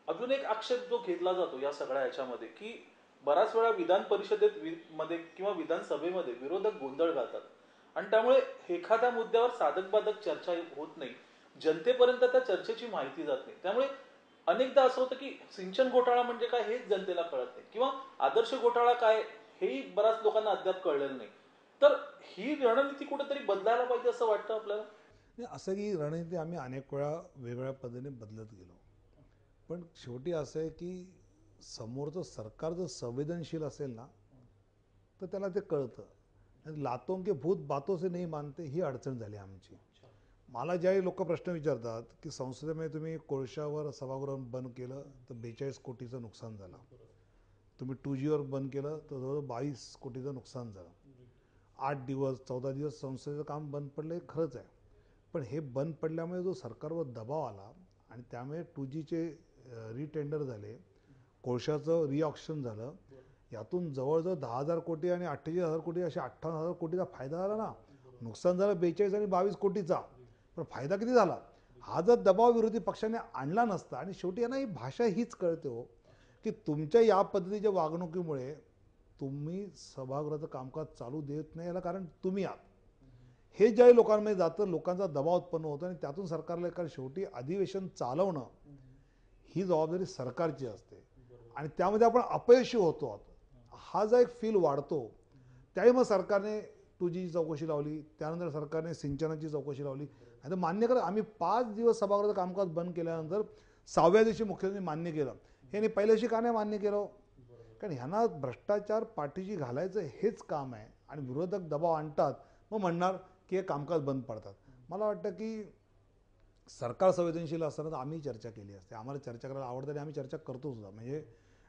अजून एक आक्षेप जो घेतला जातो या सगळ्या ह्याच्यामध्ये की बराच वेळा विधान परिषदेत मध्ये किंवा विधानसभेमध्ये विरोधक गोंधळ घालतात आणि त्यामुळे एखाद्या मुद्द्यावर साधक बाधक चर्चा होत नाही, जनतेपर्यंत त्या चर्चेची माहिती जात नाही. त्यामुळे अनेकदा असं होतं की सिंचन घोटाळा म्हणजे काय हेच जनतेला कळत नाही किंवा आदर्श घोटाळा काय हेही बऱ्याच लोकांना अद्याप कळलेलं नाही. तर ही रणनीती कुठेतरी बदलायला पाहिजे असं वाटतं आपल्याला. नाही, असं की रणनीती आम्ही अनेक वेळा वेगवेगळ्या पद्धतीने बदलत गेलो. पण शेवटी असं आहे की समोरचं सरकार जर संवेदनशील असेल ना तर त्याला ते कळतं. आणि लातों के भूत बातों से नाही मानते ही अडचण झाली आमची. मला ज्याही लोक प्रश्न विचारतात की संसदेमध्ये तुम्ही कोळशावर सभागृह बंद केलं तर 42 कोटीचं नुकसान झालं, तुम्ही 2Gवर बंद केलं तर जवळजवळ 22 कोटीचं नुकसान झालं, 8 दिवस 14 दिवस संसदेचं काम बंद पडलं हे खरंच आहे. पण हे बंद पडल्यामुळे जो सरकारवर दबाव आला आणि त्यामुळे 2Gचे रिटेंडर झाले, कोळशाचं रिऑक्शन झालं, यातून जवळजवळ 10,000 कोटी आणि 48,000 कोटी असे 58,000 कोटीचा फायदा झाला ना. नुकसान झालं 42 आणि 22 कोटीचा, पण फायदा किती झाला. हा जर दबाव विरोधी पक्षाने आणला नसता, आणि शेवटी यांना ही भाषा हीच कळते हो की तुमच्या या पद्धतीच्या वागणुकीमुळे तुम्ही सभागृहाचं कामकाज चालू देत नाही, याला कारण तुम्ही आहात. हे ज्याही लोकांमध्ये जातं, लोकांचा दबाव उत्पन्न होतो आणि त्यातून सरकारला, कारण शेवटी अधिवेशन चालवणं ही जबाबदारी सरकारची असते आणि त्यामध्ये आपण अपयशी होतो आहोत, हा जो एक फील वाढतो. त्याही मग सरकारने 2Gची चौकशी लावली, त्यानंतर सरकारने सिंचनाची चौकशी लावली. आणि मान्य करा, आम्ही 5 दिवस सभागृहाचं कामकाज बंद केल्यानंतर 6व्या दिवशी मुख्यमंत्री मान्य केलं. हे पहिल्या दिवशी का नाही मान्य केलं? कारण ह्यांना भ्रष्टाचार पाठीशी घालायचं हेच काम आहे आणि विरोधक दबाव आणतात, मग म्हणणार की हे कामकाज बंद पडतात. मला वाटतं की सरकार संवेदनशील असताना तर आम्ही चर्चा केली असते. आम्हाला चर्चा करायला आवडतं आणि आम्ही चर्चा करतो सुद्धा. म्हणजे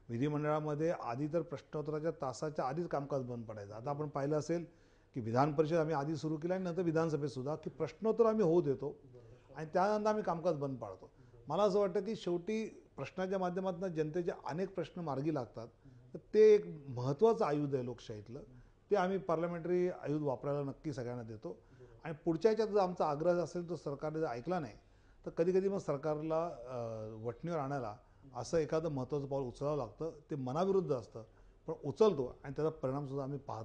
विधिमंडळामध्ये आधी तर प्रश्नोत्तराच्या तासाच्या आधीच कामकाज बंद पडायचं. आता आपण पाहिलं असेल की विधान परिषद आम्ही आधी सुरू केलं आणि नंतर विधानसभेत सुद्धा की प्रश्नोत्तर आम्ही होऊ देतो आणि त्यानंतर आम्ही कामकाज बंद पाडतो. मला असं वाटतं की शेवटी प्रश्नाच्या माध्यमातून जनतेचे अनेक प्रश्न मार्गी लागतात, तर ते एक महत्त्वाचं आयुध आहे लोकशाहीतलं. ते आम्ही पार्लमेंटरी आयुध वापरायला नक्की सगळ्यांना देतो. आणि पुढच्या ह्याच्यात जर आमचा आग्रह असेल तर सरकारने जर ऐकला नाही तर कधी कधी मग सरकारला वठणीवर आणायला असं एखादं महत्त्वाचं पाऊल उचलावं लागतं. ते मनाविरुद्ध असतं, पण उचलतो आणि त्याचा परिणामसुद्धा आम्ही पाहतो.